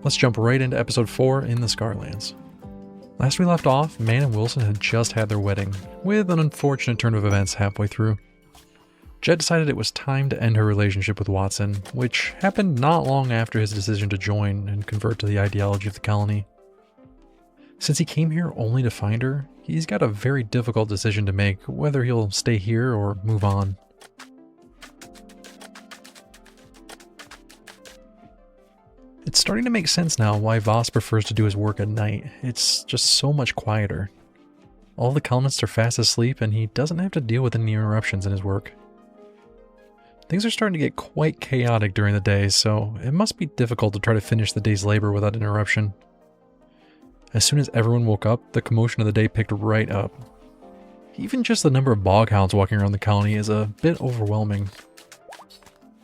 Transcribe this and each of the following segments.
Let's jump right into episode 4 in the Scarlands. Last we left off, Man and Wilson had just had their wedding, with an unfortunate turn of events halfway through. Jet decided it was time to end her relationship with Watson, which happened not long after his decision to join and convert to the ideology of the colony. Since he came here only to find her, he's got a very difficult decision to make whether he'll stay here or move on. It's starting to make sense now why Voss prefers to do his work at night. It's just so much quieter. All the colonists are fast asleep and he doesn't have to deal with any interruptions in his work. Things are starting to get quite chaotic during the day, so it must be difficult to try to finish the day's labor without interruption. As soon as everyone woke up, the commotion of the day picked right up. Even just the number of boghounds walking around the colony is a bit overwhelming.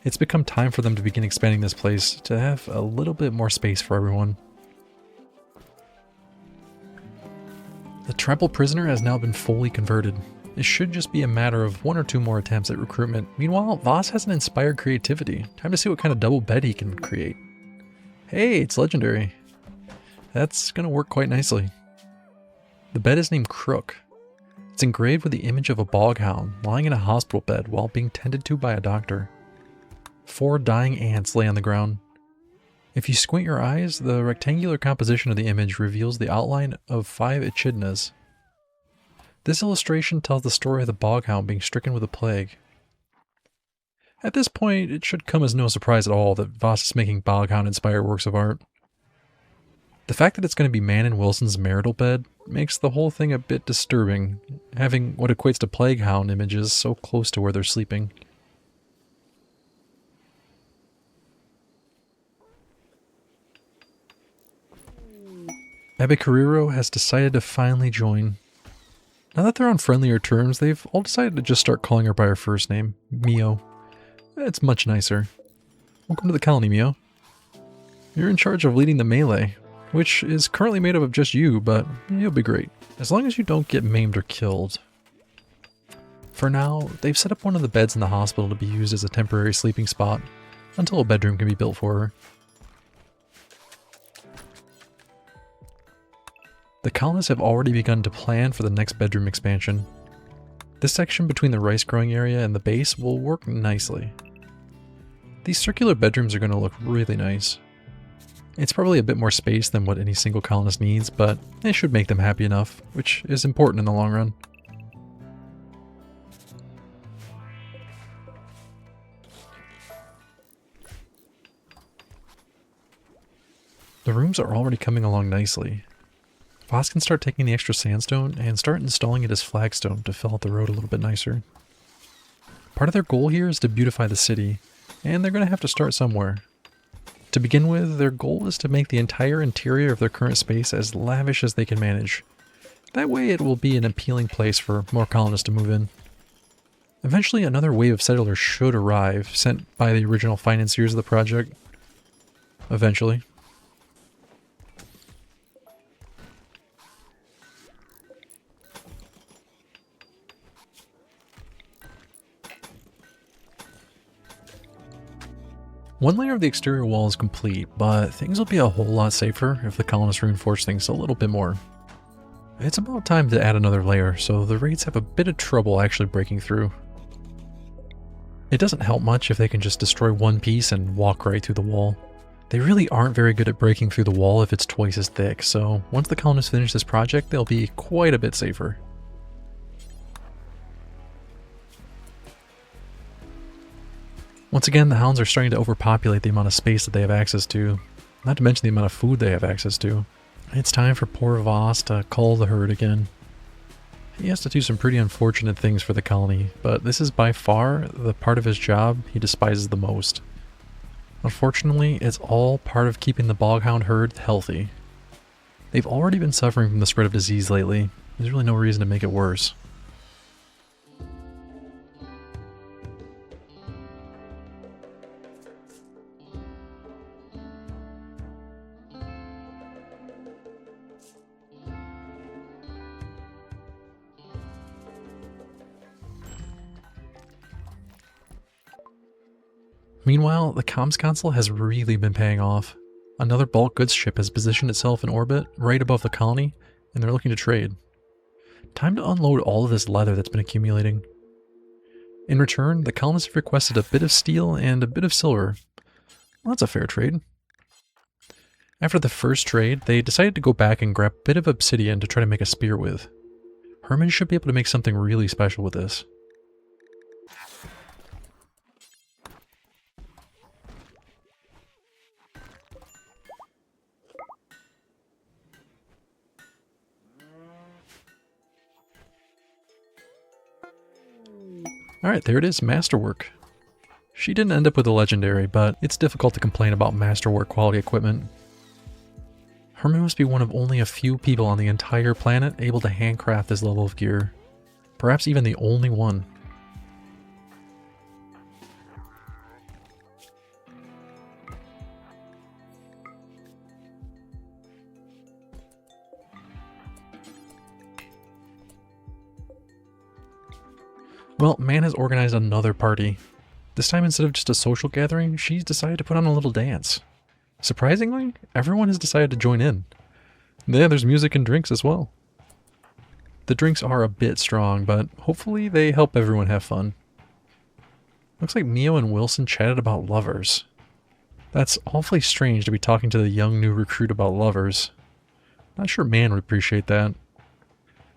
It's become time for them to begin expanding this place to have a little bit more space for everyone. The tribal prisoner has now been fully converted. It should just be a matter of 1 or 2 more attempts at recruitment. Meanwhile, Voss has an inspired creativity. Time to see what kind of double bed he can create. Hey, it's legendary. That's gonna work quite nicely. The bed is named Crook. It's engraved with the image of a boghound lying in a hospital bed while being tended to by a doctor. 4 dying ants lay on the ground. If you squint your eyes, the rectangular composition of the image reveals the outline of 5 echidnas. This illustration tells the story of the boghound being stricken with a plague. At this point, it should come as no surprise at all that Voss is making boghound-inspired works of art. The fact that it's going to be Man and Wilson's marital bed makes the whole thing a bit disturbing, having what equates to plaguehound images so close to where they're sleeping. Abicariro has decided to finally join. Now that they're on friendlier terms, they've all decided to just start calling her by her first name, Mio. It's much nicer. Welcome to the colony, Mio. You're in charge of leading the melee, which is currently made up of just you, but you'll be great, as long as you don't get maimed or killed. For now, they've set up one of the beds in the hospital to be used as a temporary sleeping spot, until a bedroom can be built for her. The colonists have already begun to plan for the next bedroom expansion. This section between the rice growing area and the base will work nicely. These circular bedrooms are going to look really nice. It's probably a bit more space than what any single colonist needs, but it should make them happy enough, which is important in the long run. The rooms are already coming along nicely. Voss can start taking the extra sandstone and start installing it as flagstone to fill out the road a little bit nicer. Part of their goal here is to beautify the city, and they're going to have to start somewhere. To begin with, their goal is to make the entire interior of their current space as lavish as they can manage. That way it will be an appealing place for more colonists to move in. Eventually another wave of settlers should arrive, sent by the original financiers of the project. Eventually. One layer of the exterior wall is complete, but things will be a whole lot safer if the colonists reinforce things a little bit more. It's about time to add another layer, so the raids have a bit of trouble actually breaking through. It doesn't help much if they can just destroy one piece and walk right through the wall. They really aren't very good at breaking through the wall if it's twice as thick, so once the colonists finish this project, they'll be quite a bit safer. Once again, the hounds are starting to overpopulate the amount of space that they have access to, not to mention the amount of food they have access to. It's time for poor Voss to cull the herd again. He has to do some pretty unfortunate things for the colony, but this is by far the part of his job he despises the most. Unfortunately, it's all part of keeping the boghound herd healthy. They've already been suffering from the spread of disease lately. There's really no reason to make it worse. Meanwhile, the comms console has really been paying off. Another bulk goods ship has positioned itself in orbit right above the colony, and they're looking to trade. Time to unload all of this leather that's been accumulating. In return, the colonists have requested a bit of steel and a bit of silver. Well, that's a fair trade. After the first trade, they decided to go back and grab a bit of obsidian to try to make a spear with. Herman should be able to make something really special with this. Alright, there it is, masterwork. She didn't end up with a legendary, but it's difficult to complain about masterwork quality equipment. Herman must be one of only a few people on the entire planet able to handcraft this level of gear. Perhaps even the only one. Well, Man has organized another party. This time, instead of just a social gathering, she's decided to put on a little dance. Surprisingly, everyone has decided to join in. Yeah, there's music and drinks as well. The drinks are a bit strong, but hopefully they help everyone have fun. Looks like Mio and Wilson chatted about lovers. That's awfully strange to be talking to the young new recruit about lovers. Not sure Man would appreciate that.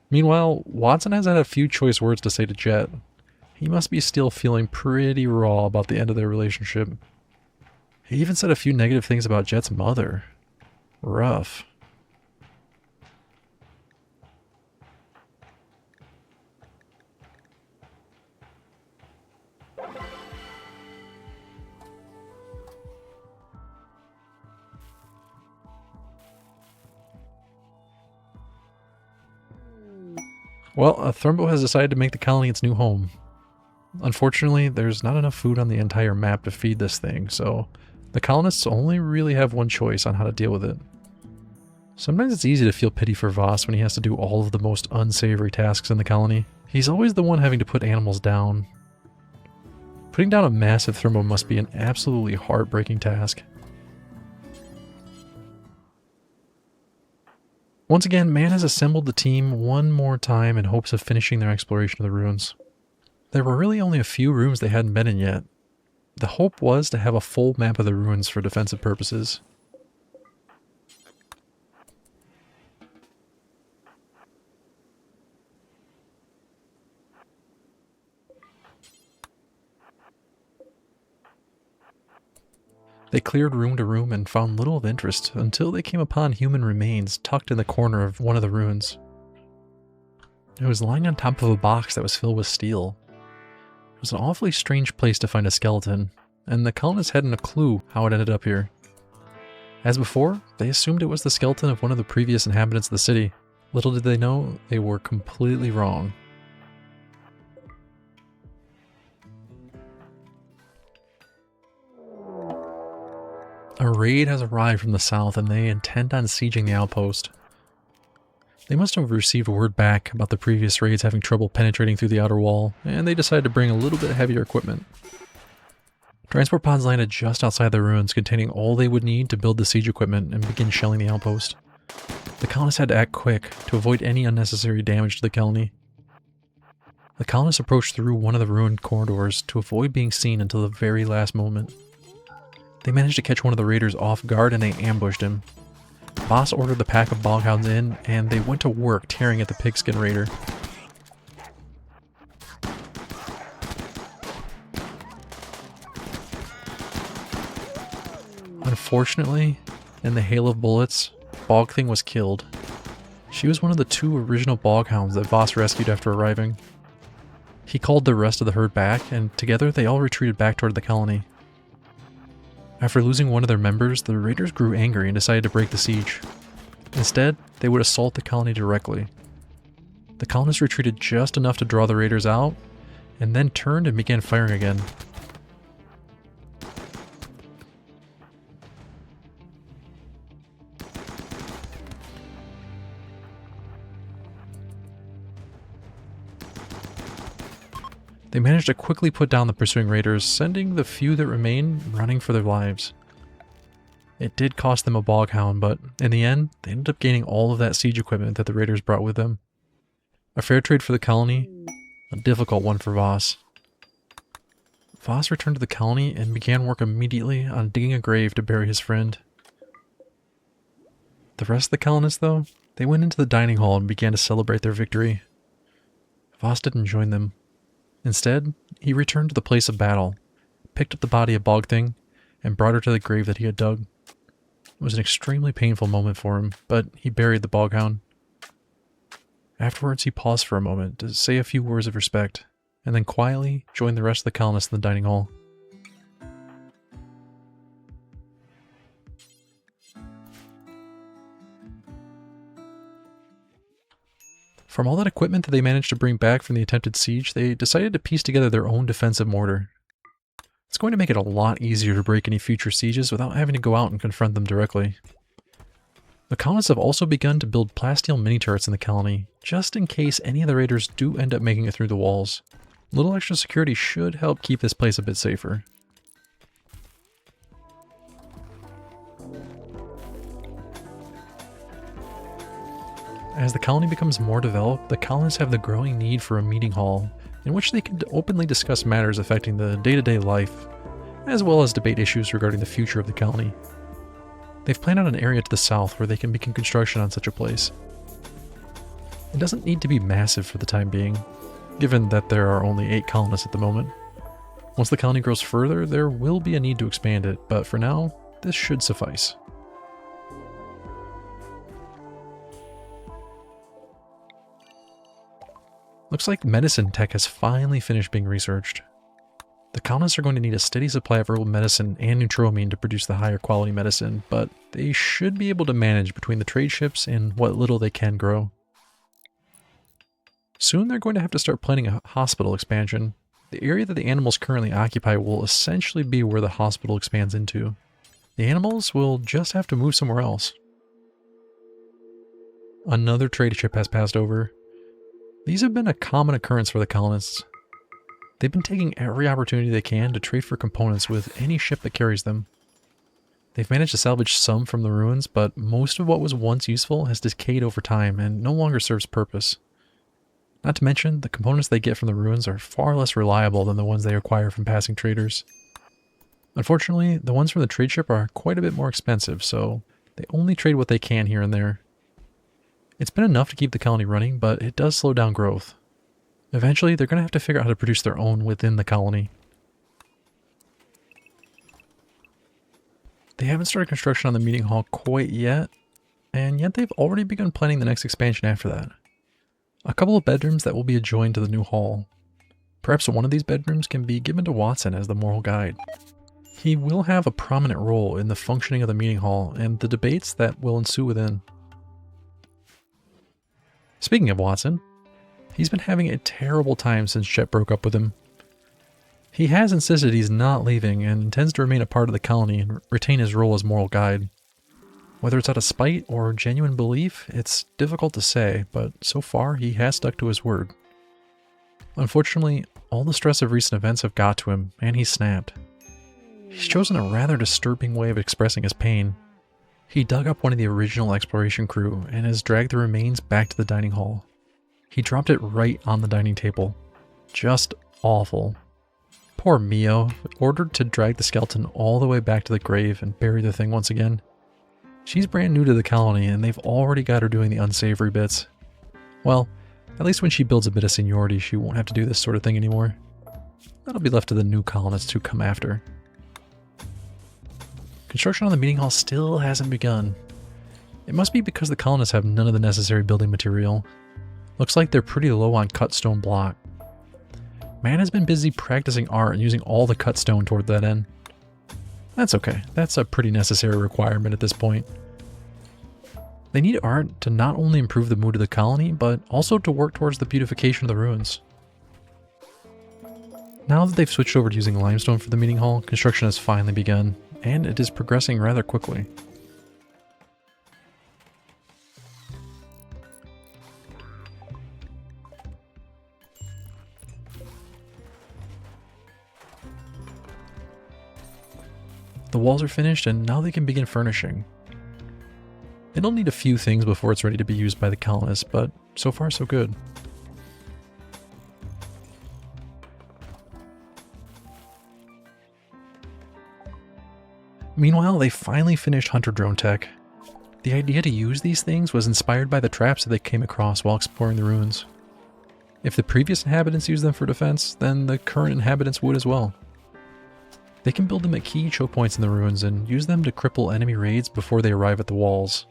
Meanwhile, Watson has had a few choice words to say to Jet. He must be still feeling pretty raw about the end of their relationship. He even said a few negative things about Jet's mother. Rough. Well, Thrumbo has decided to make the colony its new home. Unfortunately, there's not enough food on the entire map to feed this thing, so the colonists only really have one choice on how to deal with it. Sometimes it's easy to feel pity for Voss when he has to do all of the most unsavory tasks in the colony. He's always the one having to put animals down. Putting down a massive Thrumbo must be an absolutely heartbreaking task. Once again, Man has assembled the team one more time in hopes of finishing their exploration of the ruins. There were really only a few rooms they hadn't been in yet. The hope was to have a full map of the ruins for defensive purposes. They cleared room to room and found little of interest until they came upon human remains tucked in the corner of one of the ruins. It was lying on top of a box that was filled with steel. It was an awfully strange place to find a skeleton, and the colonists hadn't a clue how it ended up here. As before, they assumed it was the skeleton of one of the previous inhabitants of the city. Little did they know, they were completely wrong. A raid has arrived from the south and they intend on sieging the outpost. They must have received word back about the previous raids having trouble penetrating through the outer wall, and they decided to bring a little bit heavier equipment. Transport pods landed just outside the ruins, containing all they would need to build the siege equipment and begin shelling the outpost. The colonists had to act quick to avoid any unnecessary damage to the colony. The colonists approached through one of the ruined corridors to avoid being seen until the very last moment. They managed to catch one of the raiders off guard and they ambushed him. Boss ordered the pack of boghounds in, and they went to work tearing at the pigskin raider. Unfortunately, in the hail of bullets, Bogthing was killed. She was one of the 2 original boghounds that Voss rescued after arriving. He called the rest of the herd back, and together they all retreated back toward the colony. After losing one of their members, the raiders grew angry and decided to break the siege. Instead, they would assault the colony directly. The colonists retreated just enough to draw the raiders out, and then turned and began firing again. They managed to quickly put down the pursuing raiders, sending the few that remained running for their lives. It did cost them a bog hound, but in the end, they ended up gaining all of that siege equipment that the raiders brought with them. A fair trade for the colony, a difficult one for Voss. Voss returned to the colony and began work immediately on digging a grave to bury his friend. The rest of the colonists, though, they went into the dining hall and began to celebrate their victory. Voss didn't join them. Instead, he returned to the place of battle, picked up the body of Bogthing, and brought her to the grave that he had dug. It was an extremely painful moment for him, but he buried the boghound. Afterwards, he paused for a moment to say a few words of respect, and then quietly joined the rest of the colonists in the dining hall. From all that equipment that they managed to bring back from the attempted siege, they decided to piece together their own defensive mortar. It's going to make it a lot easier to break any future sieges without having to go out and confront them directly. The colonists have also begun to build plasteel mini-turrets in the colony, just in case any of the raiders do end up making it through the walls. A little extra security should help keep this place a bit safer. As the colony becomes more developed, the colonists have the growing need for a meeting hall in which they can openly discuss matters affecting the day-to-day life, as well as debate issues regarding the future of the colony. They've planned out an area to the south where they can begin construction on such a place. It doesn't need to be massive for the time being, given that there are only 8 colonists at the moment. Once the colony grows further, there will be a need to expand it, but for now, this should suffice. Looks like medicine tech has finally finished being researched. The colonists are going to need a steady supply of herbal medicine and neutroamine to produce the higher quality medicine, but they should be able to manage between the trade ships and what little they can grow. Soon they're going to have to start planning a hospital expansion. The area that the animals currently occupy will essentially be where the hospital expands into. The animals will just have to move somewhere else. Another trade ship has passed over. These have been a common occurrence for the colonists. They've been taking every opportunity they can to trade for components with any ship that carries them. They've managed to salvage some from the ruins, but most of what was once useful has decayed over time and no longer serves purpose. Not to mention, the components they get from the ruins are far less reliable than the ones they acquire from passing traders. Unfortunately, the ones from the trade ship are quite a bit more expensive, so they only trade what they can here and there. It's been enough to keep the colony running, but it does slow down growth. Eventually, they're going to have to figure out how to produce their own within the colony. They haven't started construction on the meeting hall quite yet, and yet they've already begun planning the next expansion after that. A couple of bedrooms that will be adjoined to the new hall. Perhaps one of these bedrooms can be given to Watson as the moral guide. He will have a prominent role in the functioning of the meeting hall and the debates that will ensue within. Speaking of Watson, he's been having a terrible time since Chet broke up with him. He has insisted he's not leaving and intends to remain a part of the colony and retain his role as moral guide. Whether it's out of spite or genuine belief, it's difficult to say, but so far he has stuck to his word. Unfortunately, all the stress of recent events have got to him, and he's snapped. He's chosen a rather disturbing way of expressing his pain. He dug up one of the original exploration crew and has dragged the remains back to the dining hall. He dropped it right on the dining table. Just awful. Poor Mio, ordered to drag the skeleton all the way back to the grave and bury the thing once again. She's brand new to the colony and they've already got her doing the unsavory bits. Well, at least when she builds a bit of seniority, she won't have to do this sort of thing anymore. That'll be left to the new colonists who come after. Construction on the meeting hall still hasn't begun. It must be because the colonists have none of the necessary building material. Looks like they're pretty low on cut stone block. Man has been busy practicing art and using all the cut stone toward that end. That's okay, that's a pretty necessary requirement at this point. They need art to not only improve the mood of the colony, but also to work towards the beautification of the ruins. Now that they've switched over to using limestone for the meeting hall, construction has finally begun, and it is progressing rather quickly. The walls are finished and now they can begin furnishing. It'll need a few things before it's ready to be used by the colonists, but so far so good. Meanwhile, they finally finished hunter drone tech. The idea to use these things was inspired by the traps that they came across while exploring the ruins. If the previous inhabitants used them for defense, then the current inhabitants would as well. They can build them at key choke points in the ruins and use them to cripple enemy raids before they arrive at the walls.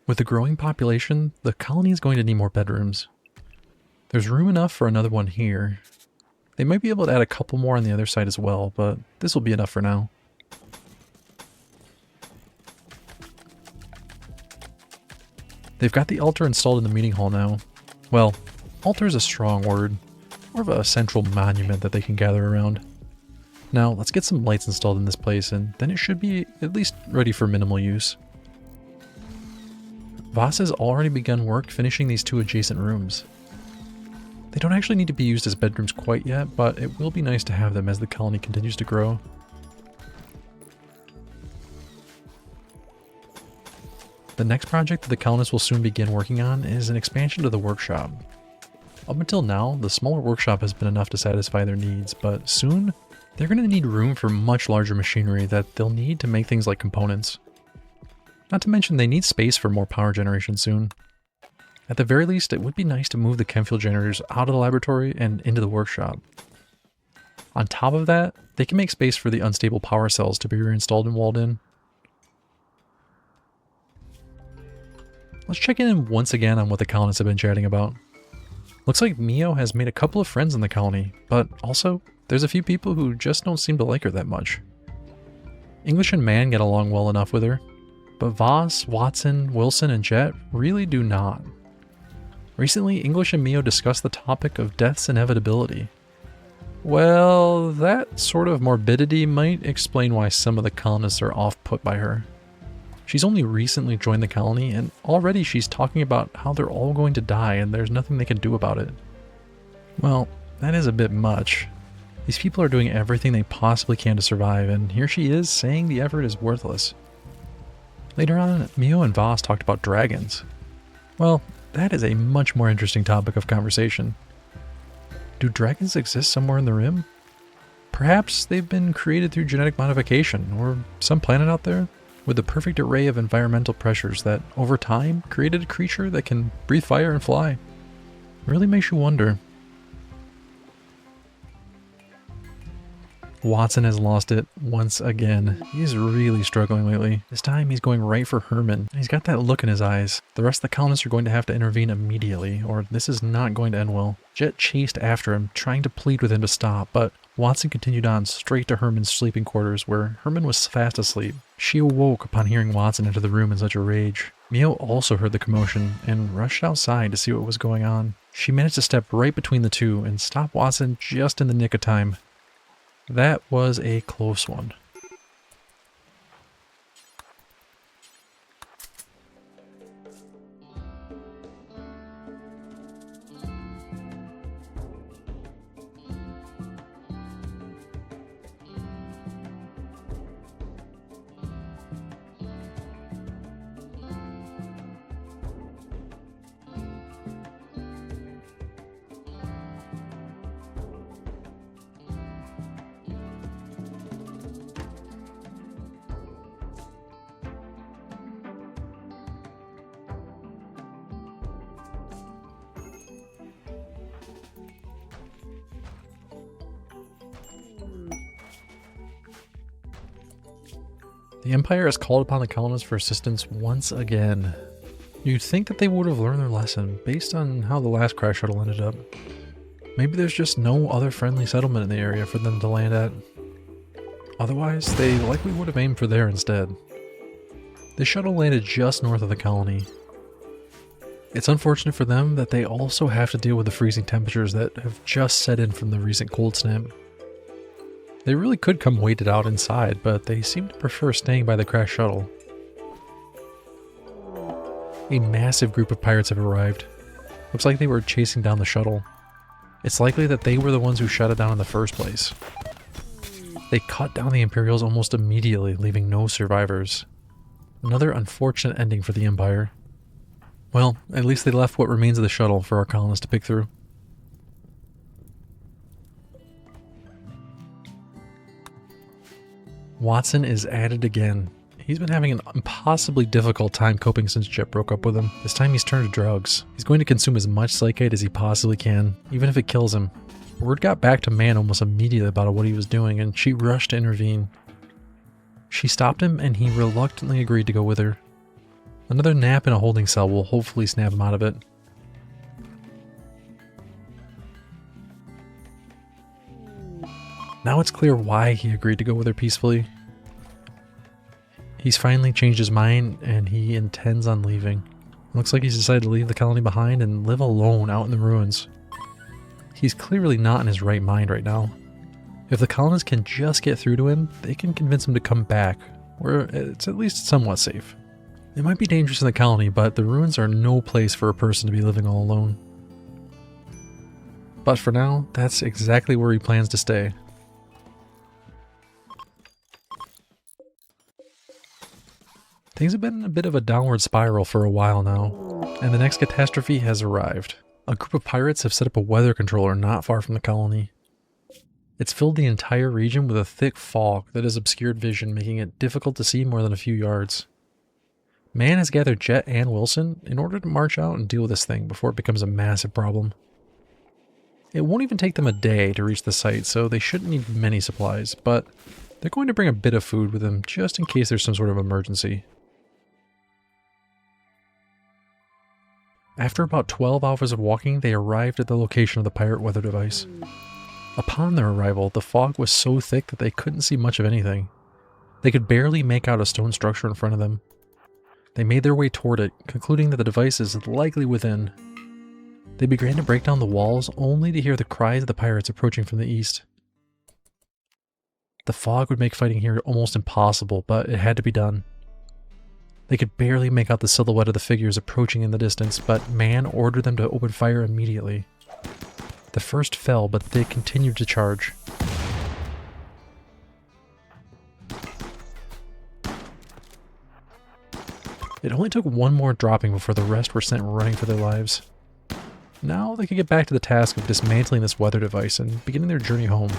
With the growing population, the colony is going to need more bedrooms. There's room enough for another one here. They might be able to add a couple more on the other side as well, but this will be enough for now. They've got the altar installed in the meeting hall now. Well, altar is a strong word. More of a central monument that they can gather around. Now, let's get some lights installed in this place, and then it should be at least ready for minimal use. Voss has already begun work finishing these two adjacent rooms. They don't actually need to be used as bedrooms quite yet, but it will be nice to have them as the colony continues to grow. The next project that the colonists will soon begin working on is an expansion to the workshop. Up until now, the smaller workshop has been enough to satisfy their needs, but soon, they're going to need room for much larger machinery that they'll need to make things like components. Not to mention they need space for more power generation soon. At the very least, it would be nice to move the chem fuel generators out of the laboratory and into the workshop. On top of that, they can make space for the unstable power cells to be reinstalled and walled in. Let's check in once again on what the colonists have been chatting about. Looks like Mio has made a couple of friends in the colony, but also, there's a few people who just don't seem to like her that much. English and Man get along well enough with her, but Voss, Watson, Wilson, and Jet really do not. Recently, English and Mio discussed the topic of death's inevitability. Well, that sort of morbidity might explain why some of the colonists are off-put by her. She's only recently joined the colony, and already she's talking about how they're all going to die and there's nothing they can do about it. Well, that is a bit much. These people are doing everything they possibly can to survive, and here she is saying the effort is worthless. Later on, Mio and Voss talked about dragons. Well, that is a much more interesting topic of conversation. Do dragons exist somewhere in the Rim? Perhaps they've been created through genetic modification, or some planet out there, with the perfect array of environmental pressures that, over time, created a creature that can breathe fire and fly. It really makes you wonder. Watson has lost it once again. He's really struggling lately. This time he's going right for Herman. He's got that look in his eyes. The rest of the colonists are going to have to intervene immediately, or this is not going to end well. Jet chased after him, trying to plead with him to stop, but Watson continued on straight to Herman's sleeping quarters, where Herman was fast asleep. She awoke upon hearing Watson enter the room in such a rage. Mio also heard the commotion and rushed outside to see what was going on. She managed to step right between the two and stop Watson just in the nick of time. That was a close one. The Empire has called upon the colonists for assistance once again. You'd think that they would have learned their lesson based on how the last crash shuttle ended up. Maybe there's just no other friendly settlement in the area for them to land at. Otherwise, they likely would have aimed for there instead. The shuttle landed just north of the colony. It's unfortunate for them that they also have to deal with the freezing temperatures that have just set in from the recent cold snap. They really could come wait it out inside, but they seem to prefer staying by the crashed shuttle. A massive group of pirates have arrived. Looks like they were chasing down the shuttle. It's likely that they were the ones who shut it down in the first place. They cut down the Imperials almost immediately, leaving no survivors. Another unfortunate ending for the Empire. Well, at least they left what remains of the shuttle for our colonists to pick through. Watson is at it again. He's been having an impossibly difficult time coping since Jet broke up with him. This time he's turned to drugs. He's going to consume as much psychite as he possibly can, even if it kills him. Word got back to Man almost immediately about what he was doing, and she rushed to intervene. She stopped him, and he reluctantly agreed to go with her. Another nap in a holding cell will hopefully snap him out of it. Now it's clear why he agreed to go with her peacefully. He's finally changed his mind, and he intends on leaving. Looks like he's decided to leave the colony behind and live alone out in the ruins. He's clearly not in his right mind right now. If the colonists can just get through to him, they can convince him to come back, where it's at least somewhat safe. It might be dangerous in the colony, but the ruins are no place for a person to be living all alone. But for now, that's exactly where he plans to stay. Things have been in a bit of a downward spiral for a while now, and the next catastrophe has arrived. A group of pirates have set up a weather controller not far from the colony. It's filled the entire region with a thick fog that has obscured vision, making it difficult to see more than a few yards. Man has gathered Jet and Wilson in order to march out and deal with this thing before it becomes a massive problem. It won't even take them a day to reach the site, so they shouldn't need many supplies, but they're going to bring a bit of food with them just in case there's some sort of emergency. After about 12 hours of walking, they arrived at the location of the pirate weather device. Upon their arrival, the fog was so thick that they couldn't see much of anything. They could barely make out a stone structure in front of them. They made their way toward it, concluding that the device is likely within. They began to break down the walls, only to hear the cries of the pirates approaching from the east. The fog would make fighting here almost impossible, but it had to be done. They could barely make out the silhouette of the figures approaching in the distance, but Man ordered them to open fire immediately. The first fell, but they continued to charge. It only took one more dropping before the rest were sent running for their lives. Now they could get back to the task of dismantling this weather device and beginning their journey home.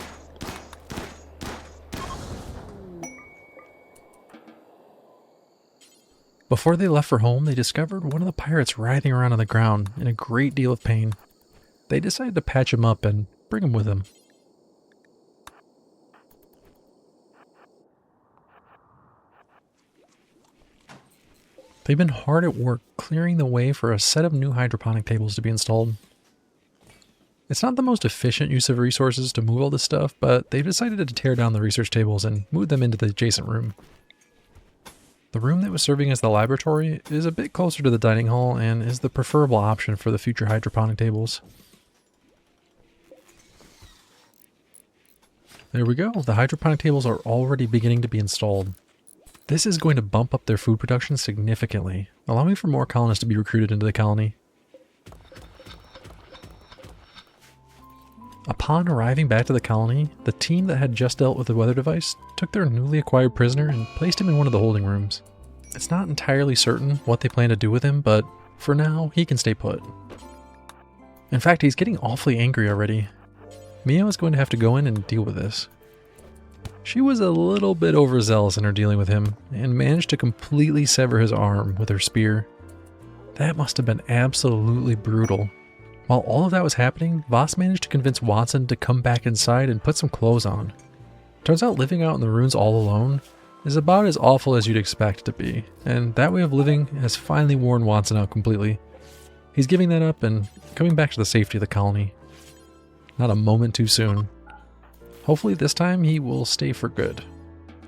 Before they left for home, they discovered one of the pirates writhing around on the ground in a great deal of pain. They decided to patch him up and bring him with them. They've been hard at work clearing the way for a set of new hydroponic tables to be installed. It's not the most efficient use of resources to move all this stuff, but they've decided to tear down the research tables and move them into the adjacent room. The room that was serving as the laboratory is a bit closer to the dining hall and is the preferable option for the future hydroponic tables. There we go, the hydroponic tables are already beginning to be installed. This is going to bump up their food production significantly, allowing for more colonists to be recruited into the colony. Upon arriving back to the colony, the team that had just dealt with the weather device took their newly acquired prisoner and placed him in one of the holding rooms. It's not entirely certain what they plan to do with him, but for now, he can stay put. In fact, he's getting awfully angry already. Mia is going to have to go in and deal with this. She was a little bit overzealous in her dealing with him, and managed to completely sever his arm with her spear. That must have been absolutely brutal. While all of that was happening, Voss managed to convince Watson to come back inside and put some clothes on. Turns out living out in the ruins all alone is about as awful as you'd expect it to be, and that way of living has finally worn Watson out completely. He's giving that up and coming back to the safety of the colony. Not a moment too soon. Hopefully this time he will stay for good.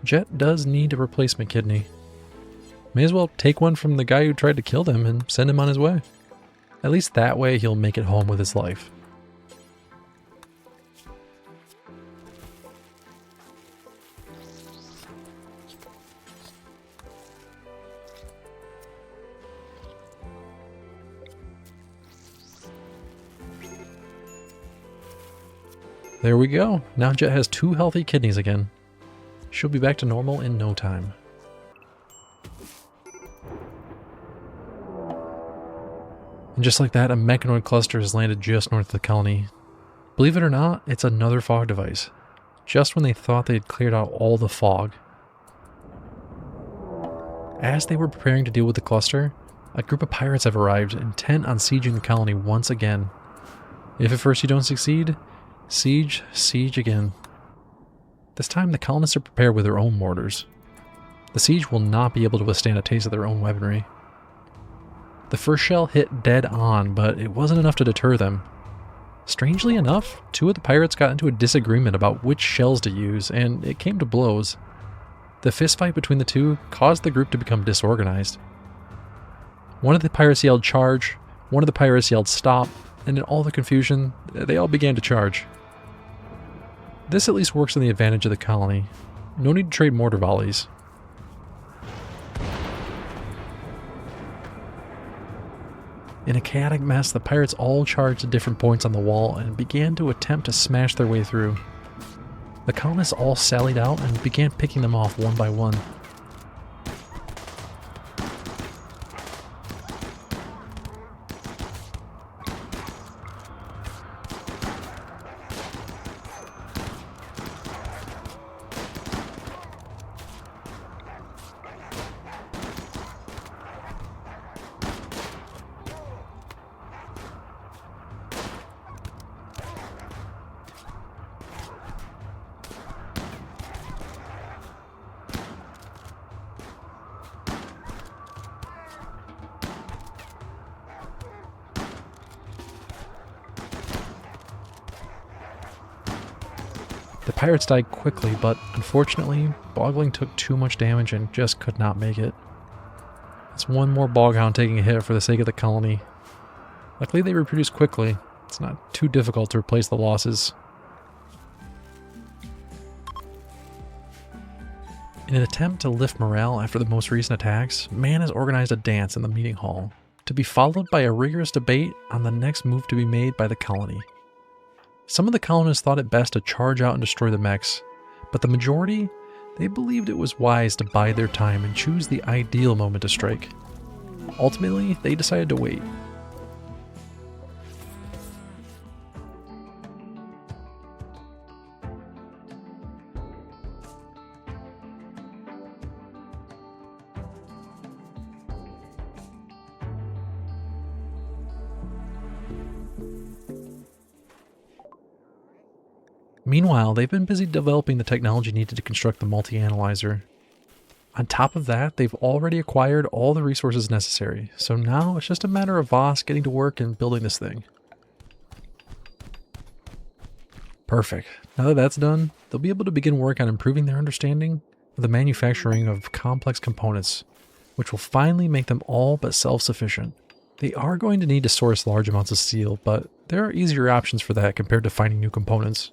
Jet does need a replacement kidney. May as well take one from the guy who tried to kill them and send him on his way. At least that way he'll make it home with his life. There we go. Now Jet has 2 healthy kidneys again. She'll be back to normal in no time. And just like that, a Mechanoid cluster has landed just north of the colony. Believe it or not, it's another fog device. Just when they thought they had cleared out all the fog. As they were preparing to deal with the cluster, a group of pirates have arrived, intent on sieging the colony once again. If at first you don't succeed, siege again. This time the colonists are prepared with their own mortars. The siege will not be able to withstand a taste of their own weaponry. The first shell hit dead on, but it wasn't enough to deter them. Strangely enough, 2 of the pirates got into a disagreement about which shells to use, and it came to blows. The fistfight between the 2 caused the group to become disorganized. One of the pirates yelled charge, one of the pirates yelled stop, and in all the confusion, they all began to charge. This at least works in the advantage of the colony. No need to trade mortar volleys. In a chaotic mess, the pirates all charged at different points on the wall and began to attempt to smash their way through. The colonists all sallied out and began picking them off one by one. The pirates died quickly, but unfortunately, Bogling took too much damage and just could not make it. It's one more Boghound taking a hit for the sake of the colony. Luckily they reproduce quickly. It's not too difficult to replace the losses. In an attempt to lift morale after the most recent attacks, Man has organized a dance in the meeting hall, to be followed by a rigorous debate on the next move to be made by the colony. Some of the colonists thought it best to charge out and destroy the mechs, but the majority, they believed it was wise to bide their time and choose the ideal moment to strike. Ultimately, they decided to wait. Meanwhile, they've been busy developing the technology needed to construct the multi-analyzer. On top of that, they've already acquired all the resources necessary, so now it's just a matter of Voss getting to work and building this thing. Perfect. Now that that's done, they'll be able to begin work on improving their understanding of the manufacturing of complex components, which will finally make them all but self-sufficient. They are going to need to source large amounts of steel, but there are easier options for that compared to finding new components.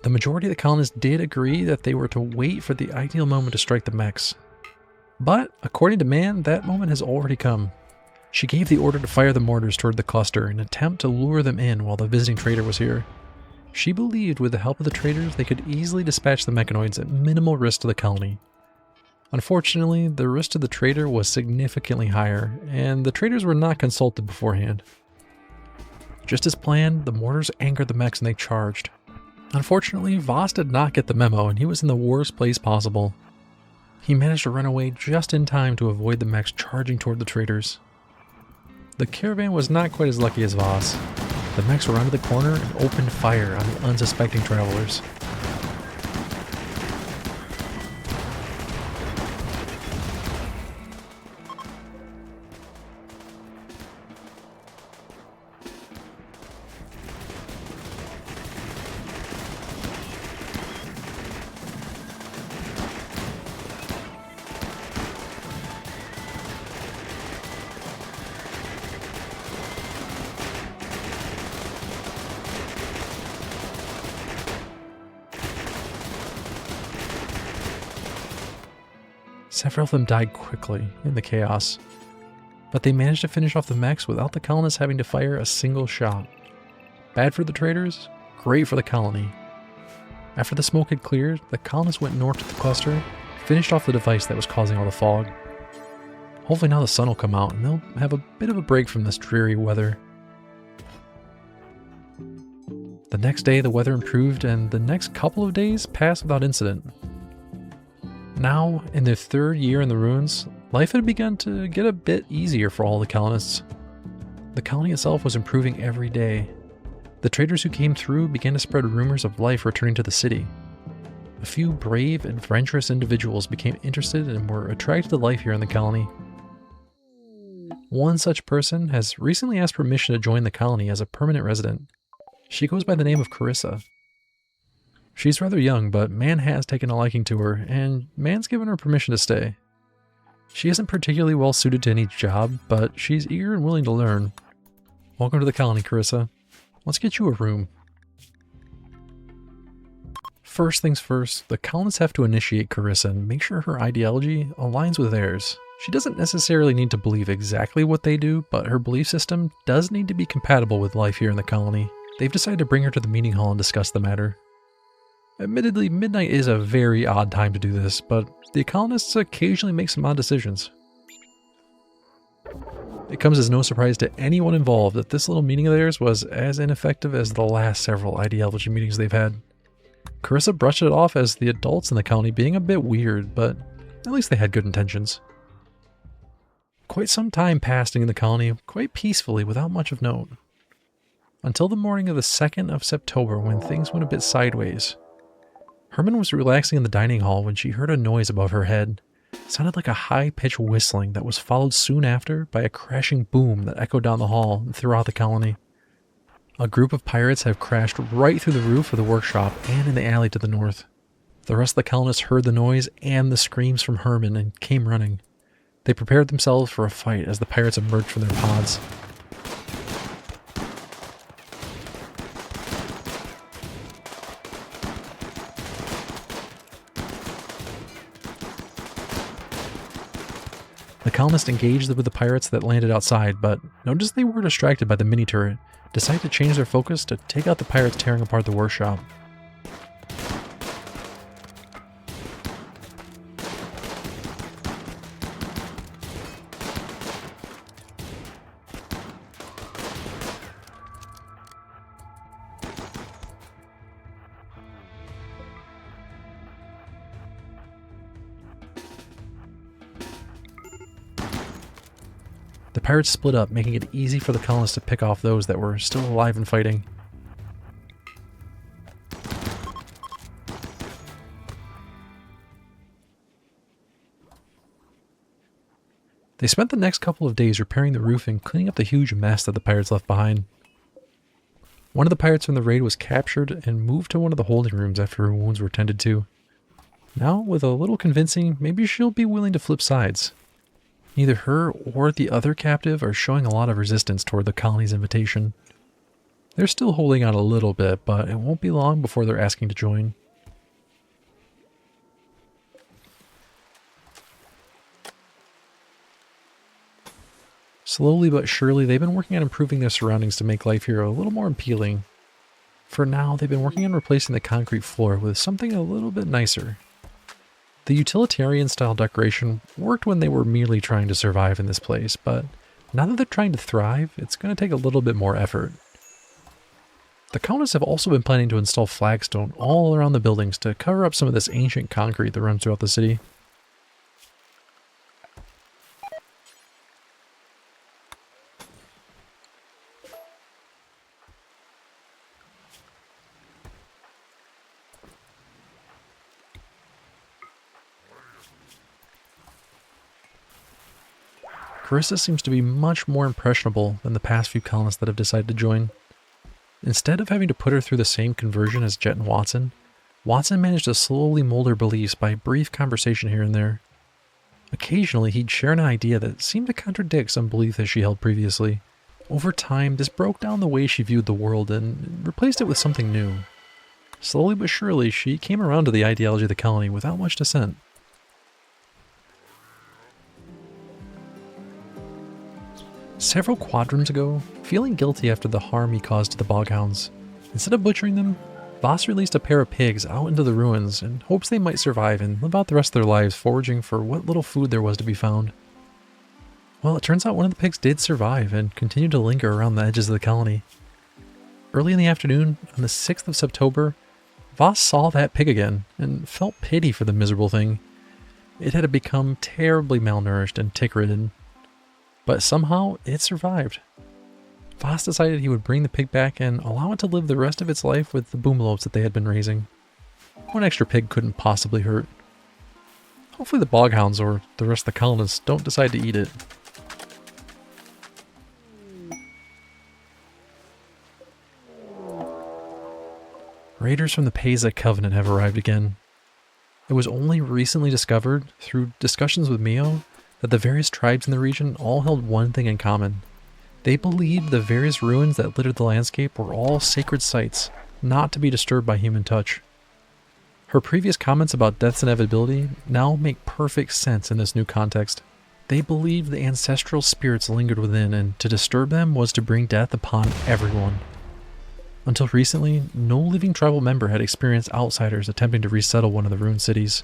The majority of the colonists did agree that they were to wait for the ideal moment to strike the mechs. But, according to Man, that moment has already come. She gave the order to fire the mortars toward the cluster in an attempt to lure them in while the visiting trader was here. She believed with the help of the traders they could easily dispatch the Mechanoids at minimal risk to the colony. Unfortunately, the risk to the trader was significantly higher, and the traders were not consulted beforehand. Just as planned, the mortars angered the mechs and they charged. Unfortunately, Voss did not get the memo and he was in the worst place possible. He managed to run away just in time to avoid the mechs charging toward the traders. The caravan was not quite as lucky as Voss. The mechs rounded the corner and opened fire on the unsuspecting travelers. Several of them died quickly in the chaos, but they managed to finish off the mechs without the colonists having to fire a single shot. Bad for the traders, great for the colony. After the smoke had cleared, the colonists went north to the cluster, finished off the device that was causing all the fog. Hopefully now the sun will come out and they'll have a bit of a break from this dreary weather. The next day the weather improved and the next couple of days passed without incident. Now, in their third year in the ruins, life had begun to get a bit easier for all the colonists. The colony itself was improving every day. The traders who came through began to spread rumors of life returning to the city. A few brave, adventurous individuals became interested and were attracted to life here in the colony. One such person has recently asked permission to join the colony as a permanent resident. She goes by the name of Carissa. She's rather young, but Man has taken a liking to her, and Man's given her permission to stay. She isn't particularly well suited to any job, but she's eager and willing to learn. Welcome to the colony, Carissa. Let's get you a room. First things first, the colonists have to initiate Carissa and make sure her ideology aligns with theirs. She doesn't necessarily need to believe exactly what they do, but her belief system does need to be compatible with life here in the colony. They've decided to bring her to the meeting hall and discuss the matter. Admittedly, midnight is a very odd time to do this, but the colonists occasionally make some odd decisions. It comes as no surprise to anyone involved that this little meeting of theirs was as ineffective as the last several ideology meetings they've had. Carissa brushed it off as the adults in the colony being a bit weird, but at least they had good intentions. Quite some time passed in the colony quite peacefully without much of note. Until the morning of the 2nd of September when things went a bit sideways. Herman was relaxing in the dining hall when she heard a noise above her head. It sounded like a high-pitched whistling that was followed soon after by a crashing boom that echoed down the hall and throughout the colony. A group of pirates have crashed right through the roof of the workshop and in the alley to the north. The rest of the colonists heard the noise and the screams from Herman and came running. They prepared themselves for a fight as the pirates emerged from their pods. The colonists engaged with the pirates that landed outside, but noticed they were distracted by the mini-turret, decided to change their focus to take out the pirates tearing apart the workshop. The pirates split up, making it easy for the colonists to pick off those that were still alive and fighting. They spent the next couple of days repairing the roof and cleaning up the huge mess that the pirates left behind. One of the pirates from the raid was captured and moved to one of the holding rooms after her wounds were tended to. Now, with a little convincing, maybe she'll be willing to flip sides. Neither her or the other captive are showing a lot of resistance toward the colony's invitation. They're still holding out a little bit, but it won't be long before they're asking to join. Slowly but surely, they've been working on improving their surroundings to make life here a little more appealing. For now, they've been working on replacing the concrete floor with something a little bit nicer. The utilitarian-style decoration worked when they were merely trying to survive in this place, but now that they're trying to thrive, it's going to take a little bit more effort. The colonists have also been planning to install flagstone all around the buildings to cover up some of this ancient concrete that runs throughout the city. Carissa seems to be much more impressionable than the past few colonists that have decided to join. Instead of having to put her through the same conversion as Jet and Watson, Watson managed to slowly mold her beliefs by brief conversation here and there. Occasionally, he'd share an idea that seemed to contradict some belief that she held previously. Over time, this broke down the way she viewed the world and replaced it with something new. Slowly but surely, she came around to the ideology of the colony without much dissent. Several quadrants ago, feeling guilty after the harm he caused to the boghounds, instead of butchering them, Voss released a pair of pigs out into the ruins in hopes they might survive and live out the rest of their lives foraging for what little food there was to be found. Well, it turns out one of the pigs did survive and continued to linger around the edges of the colony. Early in the afternoon, on the 6th of September, Voss saw that pig again and felt pity for the miserable thing. It had become terribly malnourished and tick-ridden, but somehow it survived. Voss decided he would bring the pig back and allow it to live the rest of its life with the boomalopes that they had been raising. One extra pig couldn't possibly hurt. Hopefully the boghounds or the rest of the colonists don't decide to eat it. Raiders from the Pesa Covenant have arrived again. It was only recently discovered, through discussions with Mio, that the various tribes in the region all held one thing in common. They believed the various ruins that littered the landscape were all sacred sites, not to be disturbed by human touch. Her previous comments about death's inevitability now make perfect sense in this new context. They believed the ancestral spirits lingered within, and to disturb them was to bring death upon everyone. Until recently, no living tribal member had experienced outsiders attempting to resettle one of the ruined cities.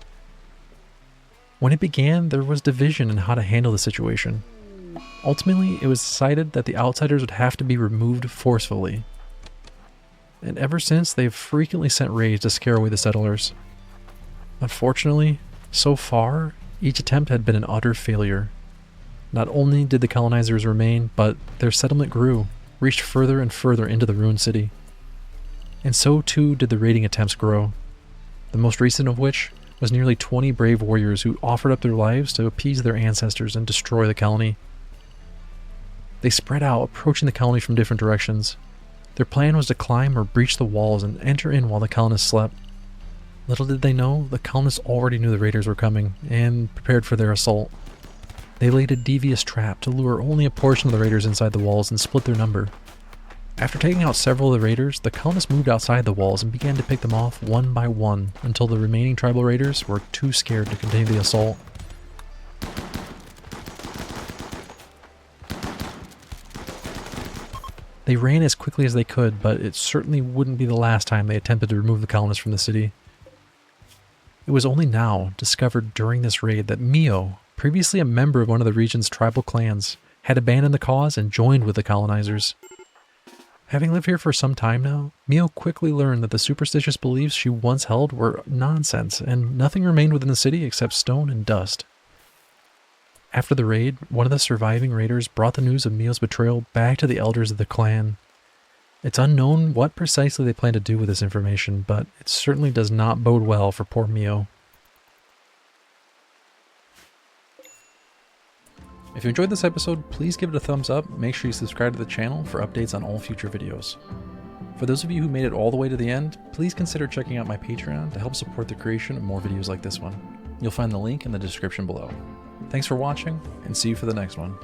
When it began, there was division in how to handle the situation. Ultimately, it was decided that the outsiders would have to be removed forcefully. And ever since, they've frequently sent raids to scare away the settlers. Unfortunately, so far, each attempt had been an utter failure. Not only did the colonizers remain, but their settlement grew, reached further and further into the ruined city. And so too did the raiding attempts grow, the most recent of which was nearly 20 brave warriors who offered up their lives to appease their ancestors and destroy the colony. They spread out, approaching the colony from different directions. Their plan was to climb or breach the walls and enter in while the colonists slept. Little did they know, the colonists already knew the raiders were coming and prepared for their assault. They laid a devious trap to lure only a portion of the raiders inside the walls and split their number. After taking out several of the raiders, the colonists moved outside the walls and began to pick them off one by one until the remaining tribal raiders were too scared to continue the assault. They ran as quickly as they could, but it certainly wouldn't be the last time they attempted to remove the colonists from the city. It was only now, discovered during this raid, that Mio, previously a member of one of the region's tribal clans, had abandoned the cause and joined with the colonizers. Having lived here for some time now, Mio quickly learned that the superstitious beliefs she once held were nonsense, and nothing remained within the city except stone and dust. After the raid, one of the surviving raiders brought the news of Mio's betrayal back to the elders of the clan. It's unknown what precisely they plan to do with this information, but it certainly does not bode well for poor Mio. If you enjoyed this episode, please give it a thumbs up. Make sure you subscribe to the channel for updates on all future videos. For those of you who made it all the way to the end, please consider checking out my Patreon to help support the creation of more videos like this one. You'll find the link in the description below. Thanks for watching, and see you for the next one.